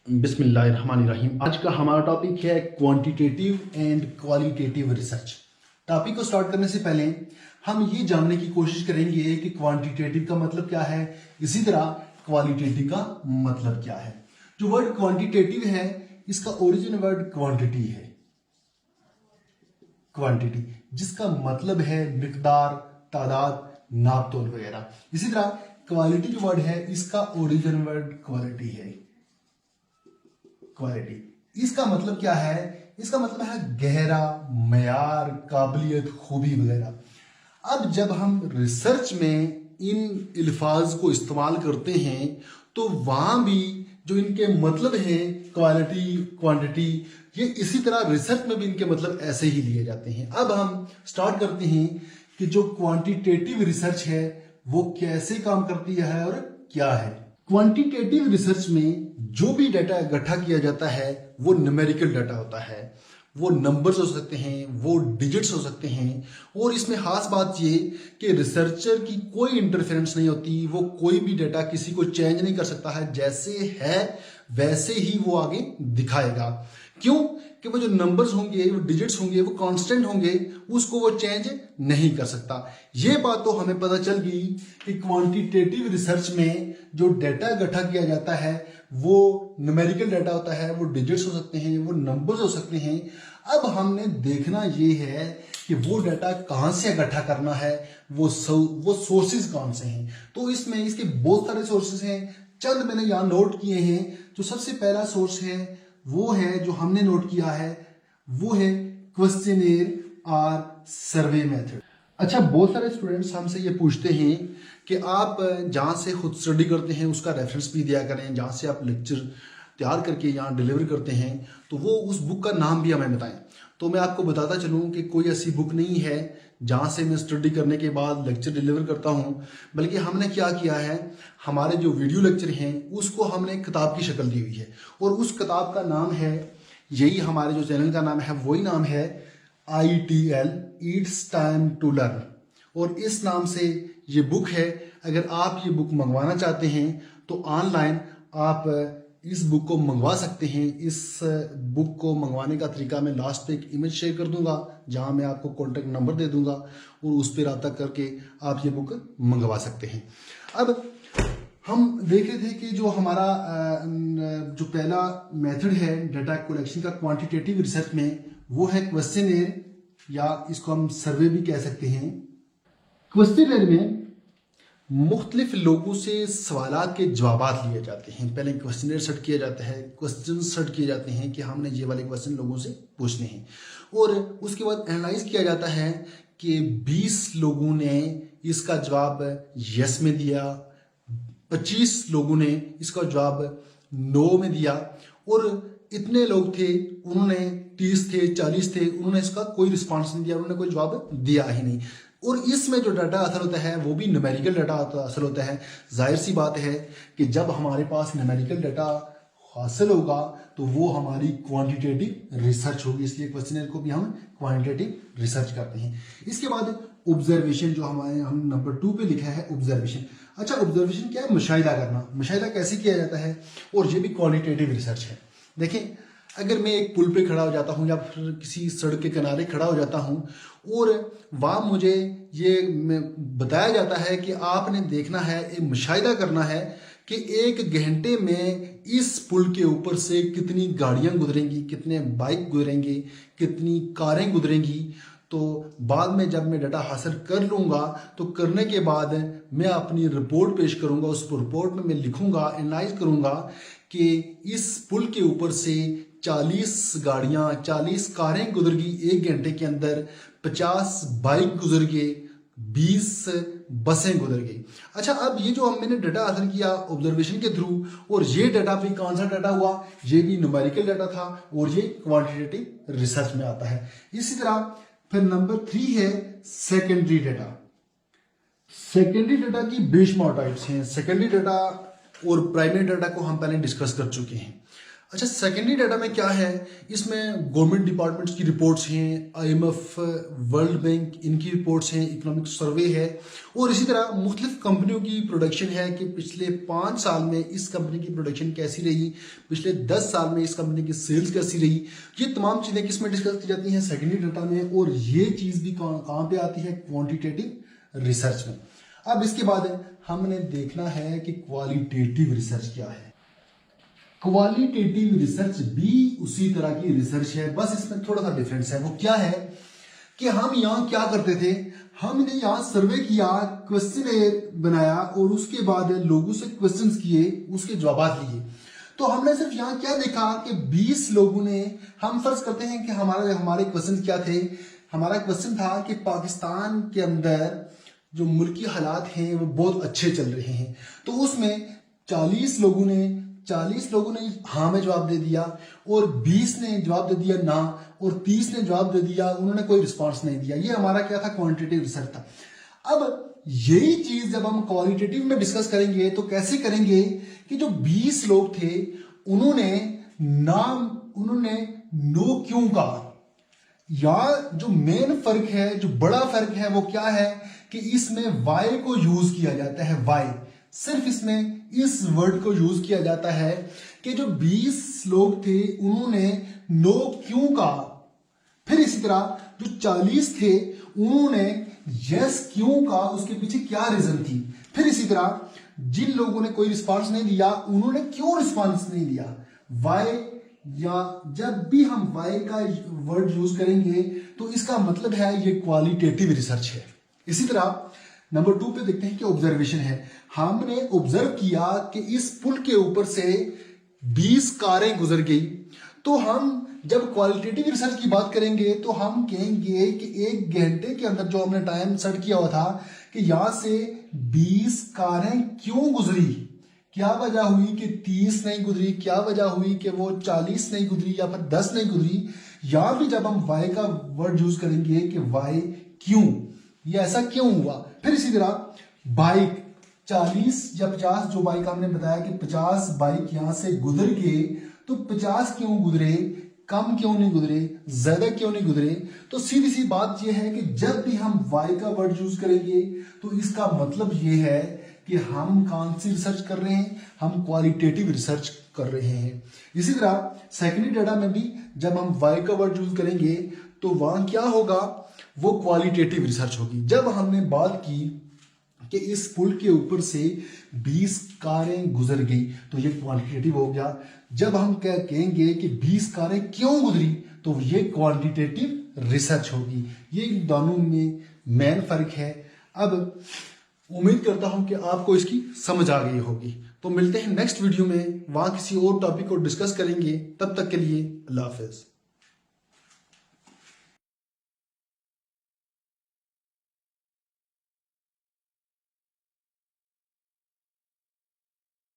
बिस्मिल्लाहिर्रहमानिर्रहीम। आज का हमारा टॉपिक है quantitative and qualitative research. Topic को स्टार्ट करने से पहले हम ये जानने की कोशिश करेंगे कि क्वांटिटेटिव का मतलब क्या है, इसी तरह क्वालिटेटिव का मतलब क्या है। जो वर्ड क्वांटिटेटिव है इसका ओरिजिन वर्ड क्वांटिटी है, क्वांटिटी जिसका मतलब है मिकदार, तादाद, नापतोल वगैरह। इसी तरह क्वालिटी जो वर्ड है इसका ओरिजिन वर्ड क्वालिटी है, क्वालिटी। इसका मतलब क्या है? इसका मतलब है गहरा, मयार, काबिलियत, खूबी वगैरह। अब जब हम रिसर्च में इन अल्फाज को इस्तेमाल करते हैं तो वहां भी जो इनके मतलब हैं क्वालिटी, क्वांटिटी, ये इसी तरह रिसर्च में भी इनके मतलब ऐसे ही लिए जाते हैं। अब हम स्टार्ट करते हैं कि जो क्वांटिटेटिव रिसर्च है वो कैसे काम करती है और क्या है। क्वांटिटेटिव रिसर्च में जो भी डाटा इकट्ठा किया जाता है वो न्यूमेरिकल डाटा होता है। वो नंबर्स हो सकते हैं, वो डिजिट्स हो सकते हैं। और इसमें खास बात ये कि रिसर्चर की कोई इंटरफेरेंस नहीं होती, वो कोई भी डाटा किसी को चेंज नहीं कर सकता है, जैसे है वैसे ही वो आगे दिखाएगा। क्यों? कि वो जो नंबर्स होंगे, वो डिजिट्स होंगे, वो कांस्टेंट होंगे, उसको वो चेंज नहीं कर सकता। ये बात तो हमें पता चल गई कि क्वांटिटेटिव रिसर्च में जो डाटा इकट्ठा किया जाता है वो न्यूमेरिकल डाटा होता है, वो डिजिट्स हो सकते हैं, वो नंबर्स हो सकते हैं। अब हमने देखना ये है कि वो डाटा कहाँ से इकट्ठा करना है, वो सोर्सेज कौन से हैं। तो इसमें इसके बहुत सारे सोर्सेज हैं, चंद मैंने यहाँ नोट किए हैं। जो सबसे पहला सोर्स है वो है, जो हमने नोट किया है वो है क्वेश्चनेयर और सर्वे मेथड। अच्छा, बहुत सारे स्टूडेंट्स हमसे ये पूछते हैं कि आप जहाँ से खुद स्टडी करते हैं उसका रेफरेंस भी दिया करें, जहाँ से आप लेक्चर तैयार करके यहाँ डिलीवर करते हैं तो वो उस बुक का नाम भी हमें बताएं। तो मैं आपको बताता चलूँ कि कोई ऐसी बुक नहीं है जहाँ से मैं स्टडी करने के बाद लेक्चर डिलीवर करता हूँ, बल्कि हमने क्या किया है, हमारे जो वीडियो लेक्चर हैं उसको हमने किताब की शक्ल दी हुई है। और उस किताब का नाम है, यही हमारे जो चैनल का नाम है वही नाम है, ITL it's time to learn. और इस नाम से ये बुक है। अगर आप ये बुक मंगवाना चाहते हैं तो ऑनलाइन आप इस बुक को मंगवा सकते हैं। इस बुक को मंगवाने का तरीका मैं लास्ट पे एक इमेज शेयर कर दूंगा, जहां मैं आपको कॉन्टेक्ट नंबर दे दूंगा और उस पर रब्ता करके आप ये बुक मंगवा सकते हैं। अब हम देख रहे थे कि जो हमारा जो पहला मेथड है डाटा कलेक्शन का क्वांटिटेटिव रिसर्च में, वो है क्वेश्चनेयर, या इसको हम सर्वे भी कह सकते हैं। क्वेश्चनेयर में मुख्तलिफ लोगों से सवालात के जवाबात लिए जाते हैं। पहले क्वेश्चनेयर सेट किया जाता है, क्वेश्चन सेट किए जाते हैं कि हमने ये वाले क्वेश्चन लोगों से पूछने हैं, और उसके बाद एनालाइज किया जाता है कि 20 लोगों ने इसका जवाब यस में दिया, 25 लोगों ने इसका जवाब नो में दिया, और इतने लोग थे, उन्होंने 30 थे, 40 थे, उन्होंने इसका कोई रिस्पॉन्स नहीं दिया, उन्होंने कोई जवाब दिया ही नहीं। और इसमें जो डाटा हासिल होता है वो भी न्यूमेरिकल डाटा हासिल होता है। जाहिर सी बात है कि जब हमारे पास न्यूमेरिकल डाटा हासिल होगा तो वो हमारी क्वांटिटेटिव रिसर्च होगी, इसलिए क्वेश्चनर को भी हम क्वांटिटेटिव रिसर्च करते हैं। इसके बाद ऑब्जर्वेशन, जो हम नंबर 2 पे लिखा है ऑब्जर्वेशन। अच्छा, ऑब्जर्वेशन क्या है? मुशाहिदा करना। मुशाहिदा कैसे किया जाता है? और ये भी क्वालिटेटिव रिसर्च है। देखें, अगर मैं एक पुल पे खड़ा हो जाता हूँ या फिर किसी सड़क के किनारे खड़ा हो जाता हूँ और वहाँ मुझे ये बताया जाता है कि आपने देखना है, एक मुशाहिदा करना है कि 1 घंटे में इस पुल के ऊपर से कितनी गाड़ियाँ गुजरेंगी, कितने बाइक गुजरेंगे, कितनी कारें गुजरेंगी। तो बाद में जब मैं डाटा हासिल कर लूँगा तो करने के बाद मैं अपनी रिपोर्ट पेश करूँगा। उस रिपोर्ट में मैं लिखूँगा, एनालाइज करूँगा कि इस पुल के ऊपर से 40 गाड़ियाँ, 40 कारें गुजर गई 1 घंटे के अंदर, 50 बाइक गुजर गए, 20 बसें गुजर गई। अच्छा, अब ये जो मैंने डाटा हासिल किया ऑब्जर्वेशन के थ्रू, और ये डाटा भी कौन सा डाटा हुआ? ये भी न्यूमेरिकल डाटा था और ये क्वांटिटेटिव रिसर्च में आता है। इसी तरह फिर नंबर 3 है सेकेंडरी डाटा। सेकेंडरी डाटा की बेशुमार टाइप्स हैं। सेकेंडरी डाटा और प्राइमरी डाटा को हम पहले डिस्कस कर चुके हैं। अच्छा, सेकेंडरी डाटा में क्या है, इसमें गवर्नमेंट डिपार्टमेंट्स की रिपोर्ट्स हैं, आईएमएफ, वर्ल्ड बैंक, इनकी रिपोर्ट्स हैं, इकोनॉमिक सर्वे है, और इसी तरह मुख्तलिफ कंपनियों की प्रोडक्शन है कि पिछले 5 साल में इस कंपनी की प्रोडक्शन कैसी रही, पिछले 10 साल में इस कंपनी की सेल्स कैसी रही। ये तमाम चीज़ें किस में डिस्कस की जाती हैं, सेकेंडरी डाटा में, और ये चीज़ भी कहाँ पे आती है, क्वान्टिटेटिव रिसर्च में। अब इसके बाद हमने देखना है कि क्वालिटेटिव रिसर्च क्या है। क्वालिटेटिव रिसर्च भी उसी तरह की रिसर्च है, बस इसमें थोड़ा सा डिफरेंस है। वो क्या है कि हम यहाँ क्या करते थे, हमने यहाँ सर्वे किया, क्वेश्चन बनाया और उसके बाद लोगों से क्वेश्चंस किए, उसके जवाब लिए। तो हमने सिर्फ यहाँ क्या देखा कि 20 लोगों ने, हम फर्ज करते हैं कि हमारे क्वेश्चन क्या थे। हमारा क्वेश्चन था कि पाकिस्तान के अंदर जो मुल्की हालात हैं वो बहुत अच्छे चल रहे हैं। तो उसमें 40 लोगों ने हाँ में जवाब दे दिया, और 20 ने जवाब दे दिया ना, और 30 ने जवाब दे दिया, उन्होंने कोई रिस्पांस नहीं दिया। ये हमारा क्या था, क्वांटिटेटिव रिसर्च था। अब यही चीज जब हम क्वालिटेटिव में डिस्कस करेंगे तो कैसे करेंगे कि जो 20 लोग थे उन्होंने नो क्यों कहा, या जो मेन फर्क है, जो बड़ा फर्क है वो क्या है कि इसमें वाई को यूज किया जाता है। वाई सिर्फ इसमें इस वर्ड को यूज किया जाता है कि जो 20 लोग थे उन्होंने नो क्यों कहा, फिर इसी तरह जो 40 थे उन्होंने यस क्यों कहा, उसके पीछे क्या रीजन थी। फिर इसी तरह जिन लोगों ने कोई रिस्पांस नहीं दिया उन्होंने क्यों रिस्पांस नहीं दिया। वाई, या जब भी हम वाई का वर्ड यूज करेंगे तो इसका मतलब है ये क्वालिटेटिव रिसर्च है। इसी तरह नंबर 2 पे देखते हैं कि ऑब्जर्वेशन है। हमने ऑब्जर्व किया कि इस पुल के ऊपर से 20 कारें गुजर गई। तो हम जब क्वालिटेटिव रिसर्च की बात करेंगे तो हम कहेंगे कि 1 घंटे के अंदर जो हमने टाइम सेट किया हुआ था कि यहां से 20 कारें क्यों गुजरी, क्या वजह हुई कि 30 नहीं गुजरी, क्या वजह हुई कि वो 40 नहीं गुजरी या फिर 10 नहीं गुजरी। या भी जब हम वाई का वर्ड यूज करेंगे कि वाई क्यों, ये ऐसा क्यों हुआ। फिर इसी तरह बाइक 40 या 50, जो बाइक हमने बताया कि 50 बाइक यहां से गुजर गए, तो 50 क्यों गुजरे, कम क्यों नहीं गुजरे, ज्यादा क्यों नहीं गुजरे। तो सीधी सी बात यह है कि जब भी हम वाई का वर्ड यूज करेंगे तो इसका मतलब यह है कि हम कौन सी रिसर्च कर रहे हैं, हम क्वालिटेटिव रिसर्च कर रहे हैं। इसी तरह सेकेंडरी डाटा में भी जब हम वाई का वर्ड यूज करेंगे तो वहां क्या होगा, वो क्वालिटेटिव रिसर्च होगी। जब हमने बात की कि इस पुल के ऊपर से 20 कारें गुजर गई तो ये क्वालिटेटिव हो गया। जब हम क्या कहेंगे कि 20 कारें क्यों गुजरी तो ये क्वालिटेटिव रिसर्च होगी। ये दोनों में मेन फर्क है। अब उम्मीद करता हूं कि आपको इसकी समझ आ गई होगी। तो मिलते हैं नेक्स्ट वीडियो में, वहां किसी और टॉपिक को डिस्कस करेंगे। तब तक के लिए अल्लाह हाफिज।